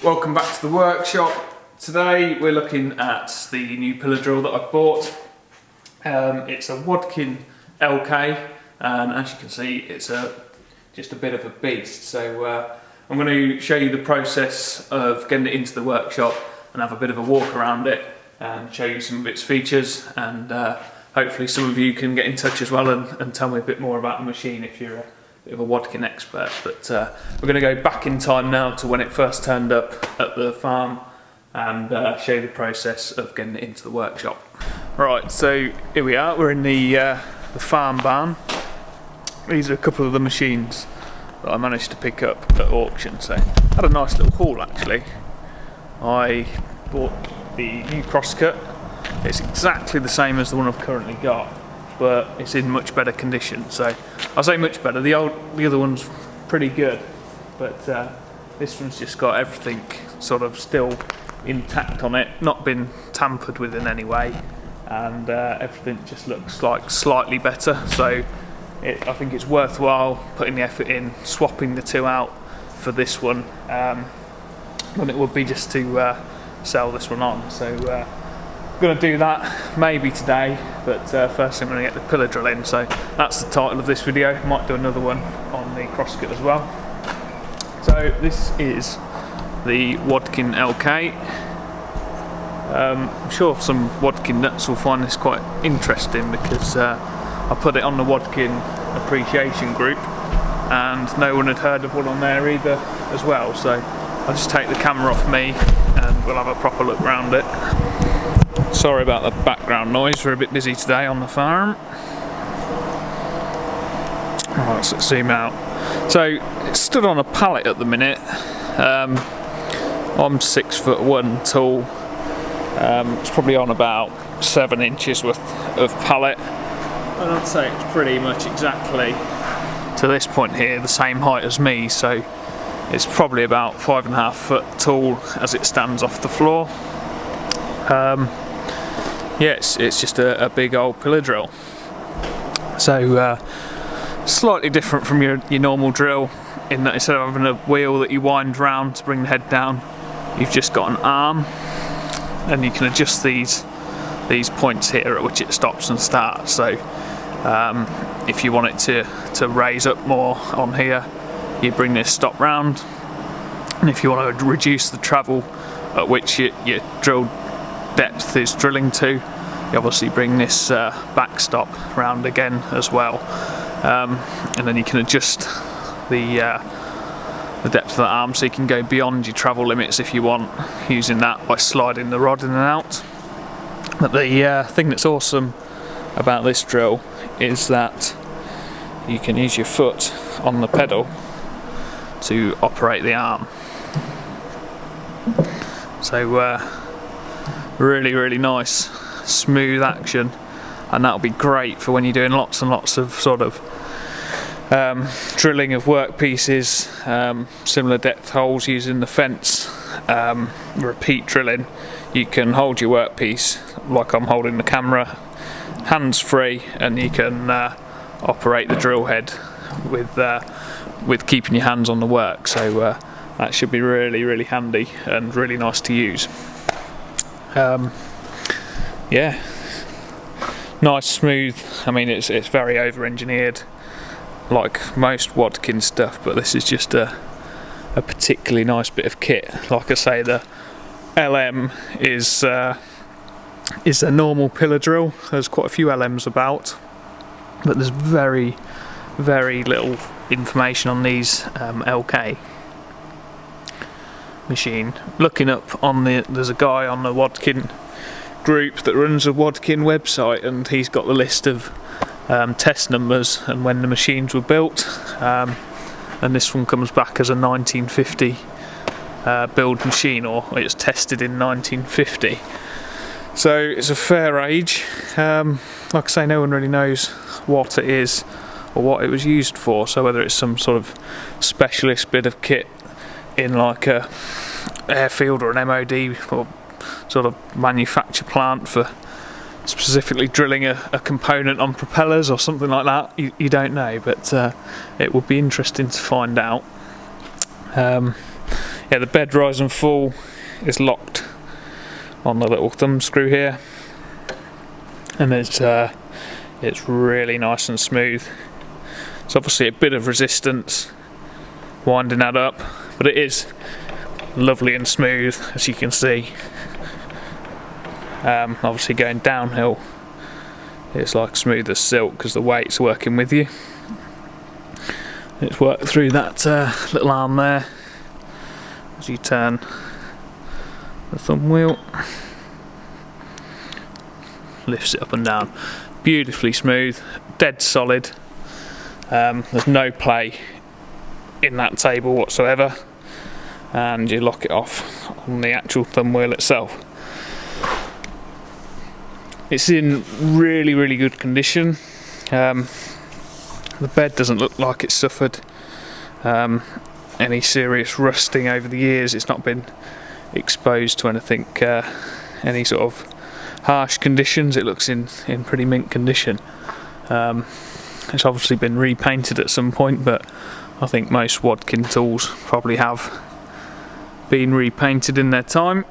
Welcome back to the workshop. Today we're looking at the new pillar drill that I've bought. It's a Wadkin LK, and as you can see it's just a bit of a beast. So I'm going to show you the process of getting it into the workshop and have a bit of a walk around it and show you some of its features, and hopefully some of you can get in touch as well and tell me a bit more about the machine if you're a bit of a Wadkin expert. But we're going to go back in time now to when it first turned up at the farm and show you the process of getting it into the workshop. Right, so here we are, we're in the farm barn. These are a couple of the machines that I managed to pick up at auction, so I had a nice little haul actually. I bought the new crosscut. It's exactly the same as the one I've currently got, but it's in much better condition. So I say much better, the other one's pretty good, but this one's just got everything sort of still intact on it, not been tampered with in any way, and everything just looks like slightly better. So I think it's worthwhile putting the effort in, swapping the two out for this one, when it would be just to sell this one on. So going to do that maybe today, but first I'm going to get the pillar drill in. So that's the title of this video. Might do another one on the crosscut as well. So this is the Wadkin LK. I'm sure some Wadkin nuts will find this quite interesting because I put it on the Wadkin appreciation group and no one had heard of one on there either as well. So I'll just take the camera off me and we'll have a proper look around it. Sorry about the background noise, we're a bit busy today on the farm. Right, let's zoom out. So it's stood on a pallet at the minute. I'm 6'1" tall. It's probably on about 7 inches worth of pallet. And I'd say it's pretty much exactly to this point here the same height as me, so it's probably about 5.5 foot tall as it stands off the floor. Yes, it's just a big old pillar drill. So slightly different from your normal drill in that instead of having a wheel that you wind round to bring the head down, you've just got an arm, and you can adjust these points here at which it stops and starts. So if you want it to raise up more on here, you bring this stop round, and if you want to reduce the travel at which your drill depth is drilling to, you obviously bring this back stop round again as well, and then you can adjust the depth of the arm so you can go beyond your travel limits if you want, using that by sliding the rod in and out. But the thing that's awesome about this drill is that you can use your foot on the pedal to operate the arm. So really nice smooth action, and that'll be great for when you're doing lots and lots of sort of drilling of workpieces, similar depth holes using the fence, repeat drilling. You can hold your workpiece like I'm holding the camera, hands free, and you can operate the drill head with keeping your hands on the work. So that should be really handy and really nice to use. Yeah, nice, smooth. I mean, it's very over-engineered like most Wadkin stuff, but this is just a particularly nice bit of kit. Like I say, the LM is a normal pillar drill. There's quite a few LMs about, but there's very little information on these LK machine. Looking up on there's a guy on the Wadkin group that runs a Wadkin website, and he's got the list of test numbers and when the machines were built, and this one comes back as a 1950 build machine, or it's tested in 1950, so it's a fair age. Like I say, no one really knows what it is or what it was used for, so whether it's some sort of specialist bit of kit in like a airfield or an MOD or sort of manufacture plant for specifically drilling a component on propellers or something like that, you don't know, but it would be interesting to find out. yeah, the bed rise and fall is locked on the little thumb screw here, and it's really nice and smooth. It's obviously a bit of resistance winding that up, but it is lovely and smooth, as you can see. Obviously going downhill, it's like smooth as silk because the weight's working with you. It's worked through that little arm there as you turn the thumb wheel. Lifts it up and down. Beautifully smooth, dead solid. There's no play in that table whatsoever, and you lock it off on the actual thumb wheel itself. It's in really, really good condition. The bed doesn't look like it's suffered any serious rusting over the years. It's not been exposed to anything, any sort of harsh conditions. It looks in pretty mint condition. It's obviously been repainted at some point, but I think most Wadkin tools probably have been repainted in their time.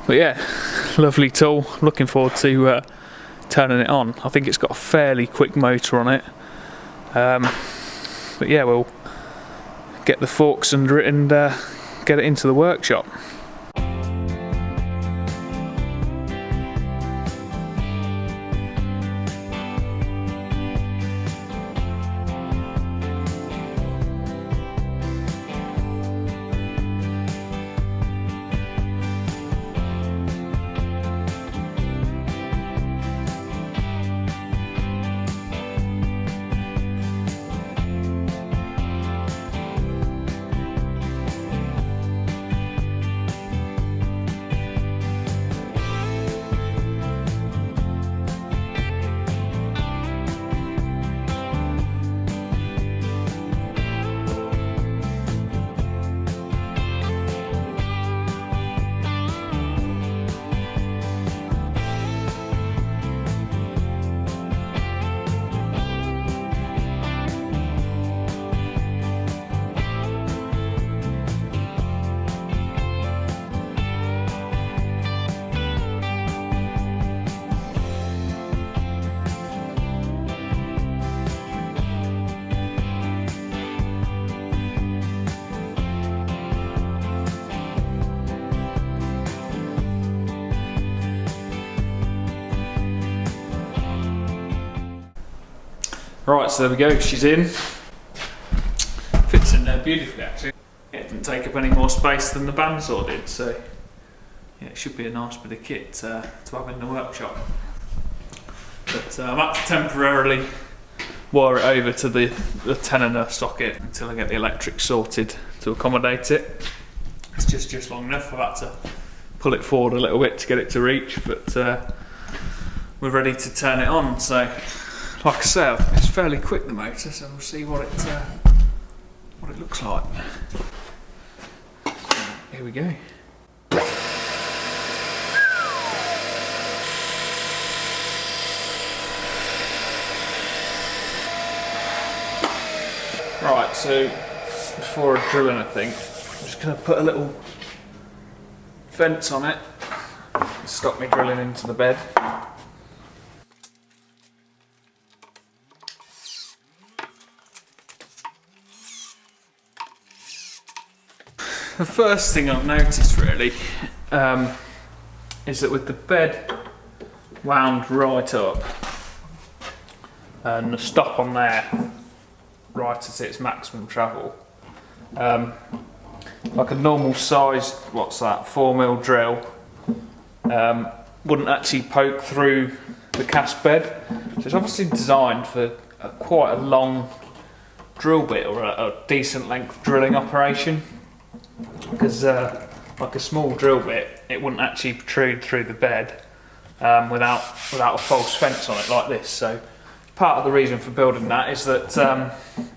But yeah, lovely tool. Looking forward to turning it on. I think it's got a fairly quick motor on it. But yeah, we'll get the forks under it and get it into the workshop. Right, so there we go, she's in. Fits in there beautifully actually. It didn't take up any more space than the bandsaw did, so yeah, it should be a nice bit of kit to have in the workshop. But I might have to temporarily wire it over to the 10 socket until I get the electric sorted to accommodate it. It's just long enough. I've had to pull it forward a little bit to get it to reach, but we're ready to turn it on. So like I say, it's fairly quick, the motor, so we'll see what it looks like. Here we go. Right, so before I drill anything, I'm just going to put a little fence on it to stop me drilling into the bed. The first thing I've noticed really is that with the bed wound right up and the stop on there right at its maximum travel, like a normal sized, 4mm drill wouldn't actually poke through the cast bed. So it's obviously designed for quite a long drill bit, or a decent length drilling operation, because like a small drill bit, it wouldn't actually protrude through the bed without a false fence on it like this. So part of the reason for building that is that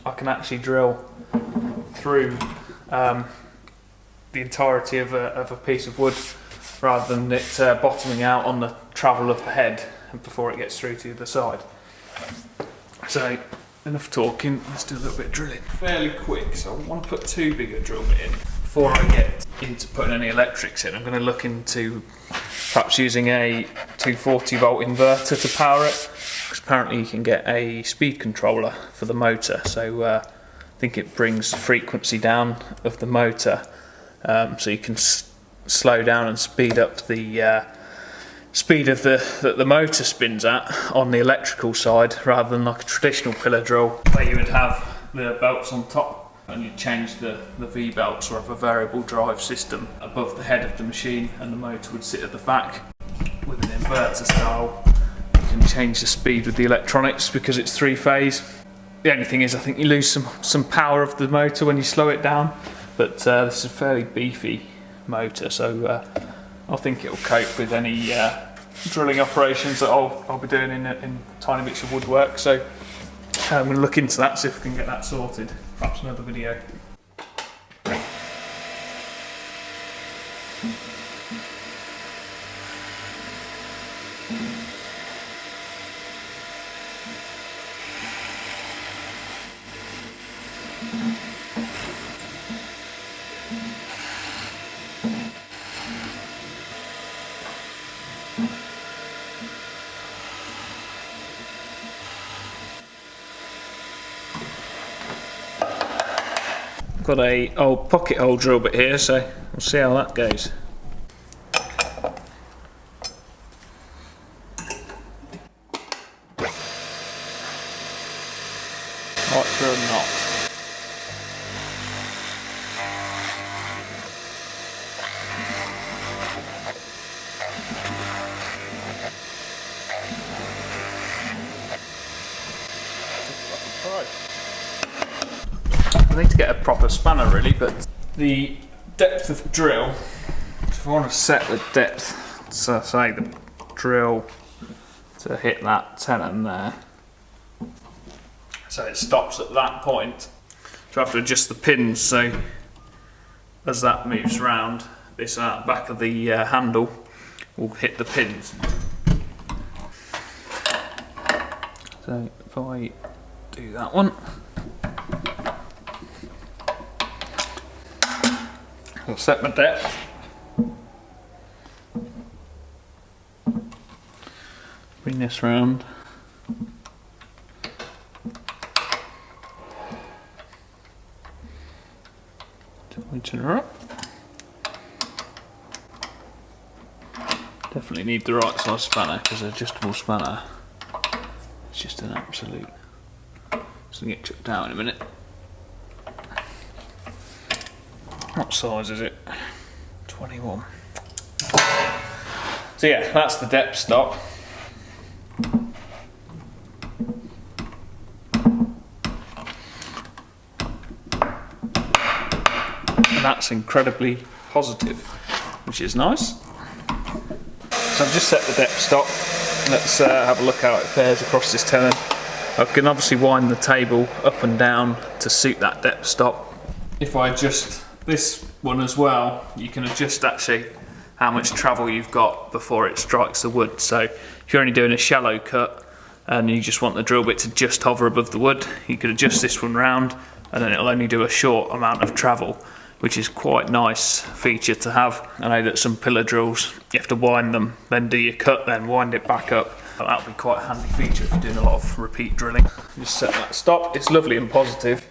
I can actually drill through the entirety of a piece of wood, rather than it bottoming out on the travel of the head before it gets through to the other side. So enough talking, let's do a little bit of drilling. Fairly quick, so I want to put too big a drill bit in. Before I get into putting any electrics in, I'm going to look into perhaps using a 240 volt inverter to power it, because apparently you can get a speed controller for the motor, so I think it brings the frequency down of the motor, so you can slow down and speed up the speed of the motor spins at on the electrical side, rather than like a traditional pillar drill where you would have the belts on top and you change the V-belts or have a variable drive system above the head of the machine and the motor would sit at the back. With an inverter style, you can change the speed with the electronics because it's 3-phase. The only thing is I think you lose some power of the motor when you slow it down, but this is a fairly beefy motor, so I think it'll cope with any drilling operations that I'll be doing in tiny bits of woodwork, so I'm going to look into that, see if we can get that sorted. Perhaps another video. Got a old pocket hole drill bit here, so we'll see how that goes. Right through a knot. I need to get a proper spanner really, but the depth of drill, if I want to set the depth, so say the drill to hit that tenon there, so it stops at that point, so I have to adjust the pins, so as that moves round, this back of the handle will hit the pins. So if I do that one, I'll set my depth. Bring this round. Tighten her up. Definitely need the right size spanner, because an adjustable spanner is just an absolute. It's going to get chucked out in a minute. What size is it? 21. So yeah, that's the depth stop. And that's incredibly positive, which is nice. So I've just set the depth stop. Let's have a look how it fares across this tenon. I can obviously wind the table up and down to suit that depth stop. If I adjust this one as well, you can adjust actually how much travel you've got before it strikes the wood. So if you're only doing a shallow cut and you just want the drill bit to just hover above the wood, you could adjust this one round and then it'll only do a short amount of travel, which is quite a nice feature to have. I know that some pillar drills, you have to wind them, then do your cut, then wind it back up. That'll be quite a handy feature if you're doing a lot of repeat drilling. Just set that stop, it's lovely and positive.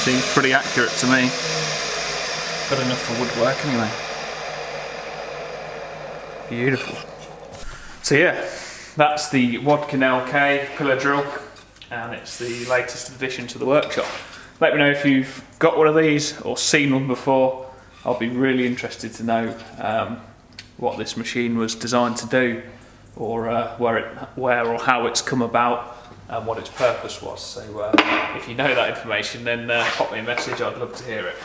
Seems pretty accurate to me. Good enough for woodwork anyway. Beautiful. So yeah, that's the Wadkin LK pillar drill, and it's the latest addition to the workshop. Let me know if you've got one of these or seen one before. I'll be really interested to know what this machine was designed to do, or where or how it's come about and what its purpose was. So if you know that information, then pop me a message, I'd love to hear it.